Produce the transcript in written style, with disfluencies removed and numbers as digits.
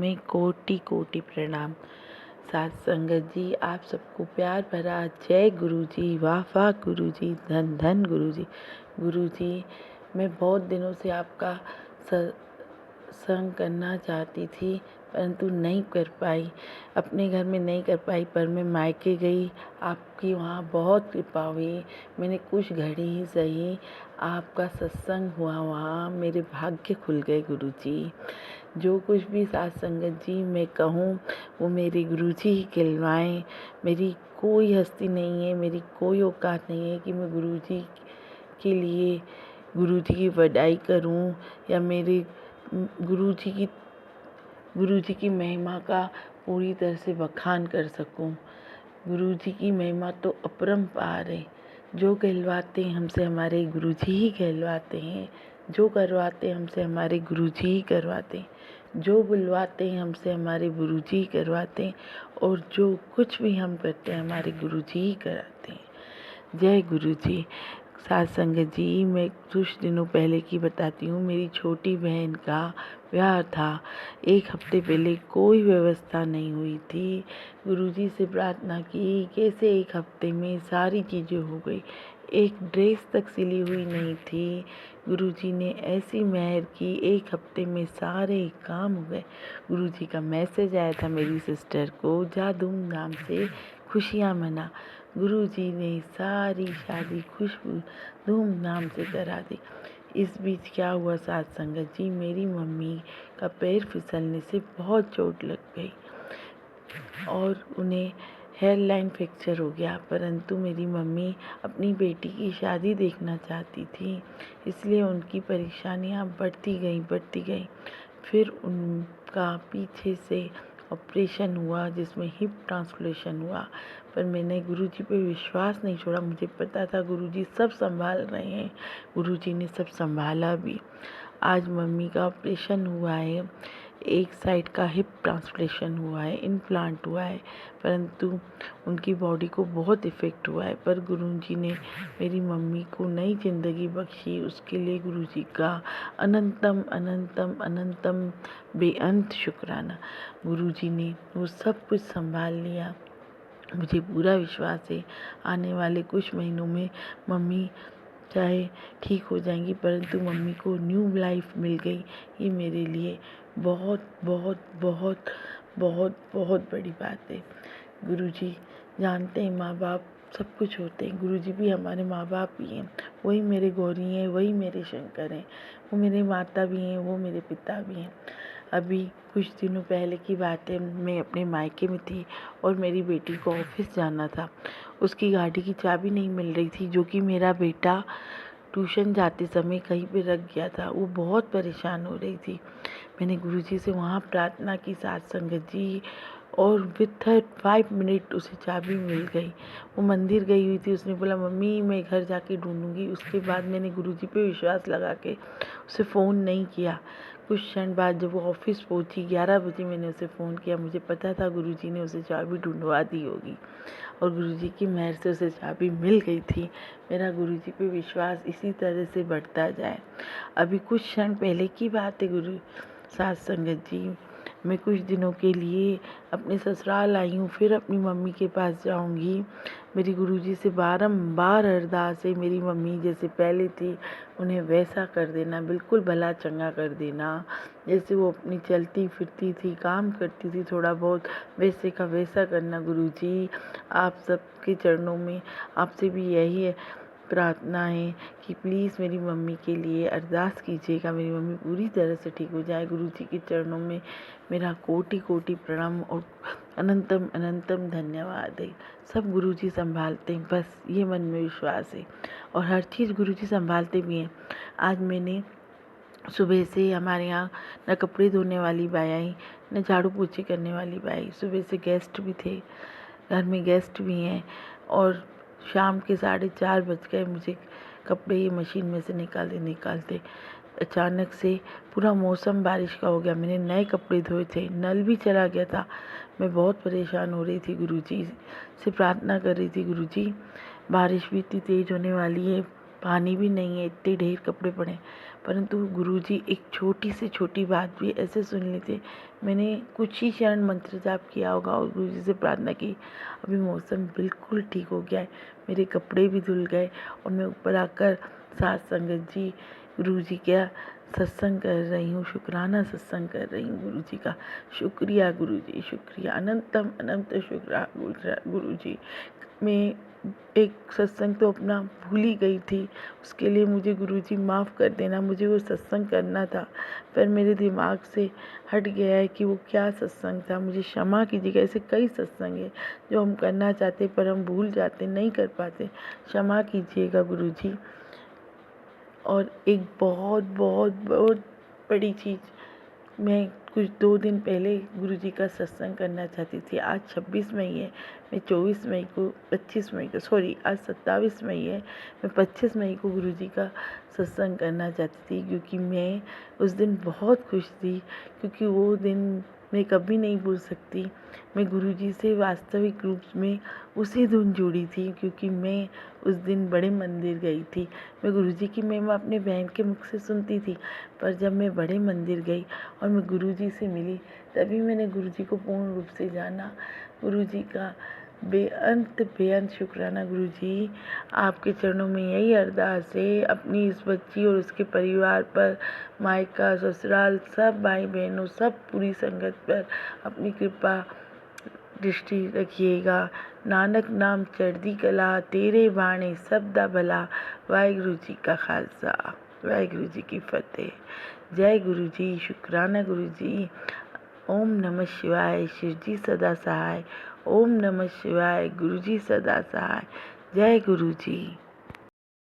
में कोटि कोटि प्रणाम। साथ संगत जी, आप सबको प्यार भरा जय गुरु जी। वाह वाह गुरु जी, धन धन गुरु जी। गुरु जी, मैं बहुत दिनों से आपका संग करना चाहती थी, परंतु नहीं कर पाई, अपने घर में नहीं कर पाई। पर मैं मायके गई, आपकी वहाँ बहुत कृपा हुई। मैंने कुछ घड़ी ही सही आपका सत्संग हुआ, वहाँ मेरे भाग्य खुल गए गुरु जी। जो कुछ भी साथ संगत जी मैं कहूँ वो मेरे गुरु जी ही कहलवाएं। मेरी कोई हस्ती नहीं है, मेरी कोई औकात नहीं है कि मैं गुरु जी के लिए गुरु जी की वडाई करूं या मेरे गुरु जी की महिमा का पूरी तरह से बखान कर सकूं। गुरु जी की महिमा तो अपरंपार है। जो कहलवाते हैं हमसे हमारे गुरु जी ही कहलवाते हैं, जो करवाते हैं हमसे हमारे गुरु जी ही करवाते हैं, जो बुलवाते हैं हमसे हमारे गुरु जी ही करवाते हैं, और जो कुछ भी हम करते हैं हमारे गुरु जी ही कराते हैं। जय गुरु जी। साथ संगत जी, मैं कुछ दिनों पहले की बताती हूँ। मेरी छोटी बहन का ब्याह था। एक हफ्ते पहले कोई व्यवस्था नहीं हुई थी। गुरुजी से प्रार्थना की, कैसे एक हफ्ते में सारी चीज़ें हो गई। एक ड्रेस तक सिली हुई नहीं थी। गुरुजी ने ऐसी मेहर की, एक हफ्ते में सारे काम हो गए। गुरुजी का मैसेज आया था मेरी सिस्टर को, जा धूमधाम से खुशियाँ मना। गुरुजी ने सारी शादी खुशबू धूमधाम से करा दी। इस बीच क्या हुआ साथ संगत जी, मेरी मम्मी का पैर फिसलने से बहुत चोट लग गई और उन्हें हेयर लाइन फ्रैक्चर हो गया। परंतु मेरी मम्मी अपनी बेटी की शादी देखना चाहती थी, इसलिए उनकी परेशानियां बढ़ती गई। फिर उनका पीछे से ऑपरेशन हुआ, जिसमें हिप ट्रांसप्लांटेशन हुआ। पर मैंने गुरुजी पे विश्वास नहीं छोड़ा। मुझे पता था गुरुजी सब संभाल रहे हैं। गुरुजी ने सब संभाला भी। आज मम्मी का ऑपरेशन हुआ है, एक साइड का हिप ट्रांसप्लांटेशन हुआ है, इम्प्लांट हुआ है, परंतु उनकी बॉडी को बहुत इफ़ेक्ट हुआ है। पर गुरुजी ने मेरी मम्मी को नई ज़िंदगी बख्शी। उसके लिए गुरुजी का अनंतम अनंतम अनंतम बेअंत शुक्राना। गुरुजी ने वो सब कुछ संभाल लिया। मुझे पूरा विश्वास है आने वाले कुछ महीनों में मम्मी चाहे ठीक हो जाएंगी, परंतु मम्मी को न्यू लाइफ मिल गई। ये मेरे लिए बहुत बहुत बहुत बहुत बहुत बड़ी बात है। गुरुजी जानते हैं माँ बाप सब कुछ होते हैं। गुरुजी भी हमारे माँ बाप ही हैं। वही मेरे गौरी हैं, वही मेरे शंकर हैं। वो मेरे माता भी हैं, वो मेरे पिता भी हैं। अभी कुछ दिनों पहले की बात है, मैं अपने मायके में थी और मेरी बेटी को ऑफिस जाना था। उसकी गाड़ी की चाबी नहीं मिल रही थी, जो कि मेरा बेटा ट्यूशन जाते समय कहीं पे रख गया था। वो बहुत परेशान हो रही थी। मैंने गुरुजी से वहाँ प्रार्थना की साथ संगत जी, और विथ 5 मिनट उसे चाबी मिल गई। वो मंदिर गई हुई थी। उसने बोला मम्मी मैं घर जाके ढूंढूंगी। उसके बाद मैंने गुरुजी पे विश्वास लगा के उसे फ़ोन नहीं किया। कुछ क्षण बाद जब वो ऑफिस पहुंची, 11 बजे मैंने उसे फ़ोन किया। मुझे पता था गुरुजी ने उसे चाबी ढूंढवा दी होगी और गुरुजी की मेहर से उसे चाबी मिल गई थी। मेरा गुरुजी पे विश्वास इसी तरह से बढ़ता जाए। अभी कुछ क्षण पहले की बात है गुरु साथ संगत जी, मैं कुछ दिनों के लिए अपने ससुराल आई हूँ, फिर अपनी मम्मी के पास जाऊँगी। मेरी गुरुजी से बारंबार अरदास है, मेरी मम्मी जैसे पहले थी उन्हें वैसा कर देना, बिल्कुल भला चंगा कर देना। जैसे वो अपनी चलती फिरती थी, काम करती थी थोड़ा बहुत, वैसे का वैसा करना। गुरुजी आप सबके चरणों में आपसे भी यही है प्रार्थना है कि प्लीज़ मेरी मम्मी के लिए अरदास कीजिएगा, मेरी मम्मी पूरी तरह से ठीक हो जाए। गुरुजी के चरणों में मेरा कोटि कोटि प्रणाम और अनंतम अनंतम धन्यवाद है। सब गुरुजी संभालते हैं, बस ये मन में विश्वास है। और हर चीज़ गुरुजी संभालते भी हैं। आज मैंने सुबह से हमारे यहाँ न कपड़े धोने वाली बाई आई, न झाड़ू पोछे करने वाली बाई। सुबह से गेस्ट भी थे, घर में गेस्ट भी हैं, और शाम के 4:30 बज गए मुझे कपड़े ये मशीन में से निकालते। अचानक से पूरा मौसम बारिश का हो गया। मैंने नए कपड़े धोए थे, नल भी चला गया था। मैं बहुत परेशान हो रही थी, गुरुजी से प्रार्थना कर रही थी, गुरुजी बारिश भी इतनी तेज़ होने वाली है, पानी भी नहीं है, इतने ढेर कपड़े पड़े। परंतु गुरुजी एक छोटी से छोटी बात भी ऐसे सुन लेते। मैंने कुछ ही क्षण मंत्र जाप किया होगा और गुरुजी से प्रार्थना की। अभी मौसम बिल्कुल ठीक हो गया है, मेरे कपड़े भी धुल गए और मैं ऊपर आकर साथ संगत जी गुरुजी का सत्संग कर रही हूँ, शुक्राना सत्संग कर रही हूँ। गुरुजी का शुक्रिया, गुरुजी शुक्रिया, अनंतम अनंत शुक्रिया गुरुजी। मैं एक सत्संग तो अपना भूल ही गई थी, उसके लिए मुझे गुरुजी माफ़ कर देना। मुझे वो सत्संग करना था, पर मेरे दिमाग से हट गया है कि वो क्या सत्संग था। मुझे क्षमा कीजिएगा। ऐसे कई सत्संग है जो हम करना चाहते पर हम भूल जाते, नहीं कर पाते। क्षमा कीजिएगा गुरुजी। और एक बहुत बहुत बहुत बड़ी चीज़, मैं कुछ 2 दिन पहले गुरुजी का सत्संग करना चाहती थी। आज 26 मई है, मैं 24 मई को 25 मई को सॉरी आज 27 मई है, मैं 25 मई को गुरुजी का सत्संग करना चाहती थी, क्योंकि मैं उस दिन बहुत खुश थी, क्योंकि वो दिन मैं कभी नहीं भूल सकती। मैं गुरुजी से वास्तविक रूप में उसी दिन जुड़ी थी, क्योंकि मैं उस दिन बड़े मंदिर गई थी। मैं गुरुजी की महिमा अपने बहन के मुख से सुनती थी, पर जब मैं बड़े मंदिर गई और मैं गुरुजी से मिली, तभी मैंने गुरुजी को पूर्ण रूप से जाना। गुरुजी का बेअंत शुक्राना गुरुजी। आपके चरणों में यही अरदास है, अपनी इस बच्ची और उसके परिवार पर, मायका ससुराल सब भाई बहनों सब पूरी संगत पर अपनी कृपा दृष्टि रखिएगा। नानक नाम चढ़दी कला, तेरे बाणे सबदा भला। वाहिगुरु जी का खालसा, वाहिगुरु जी की फतेह। जय गुरु जी, शुक्राना गुरु जी। ओम नमः शिवाय, शिव जी सदा सहाय। ओम नमः शिवाय, गुरु जी सदा सहाय। जय गुरु जी।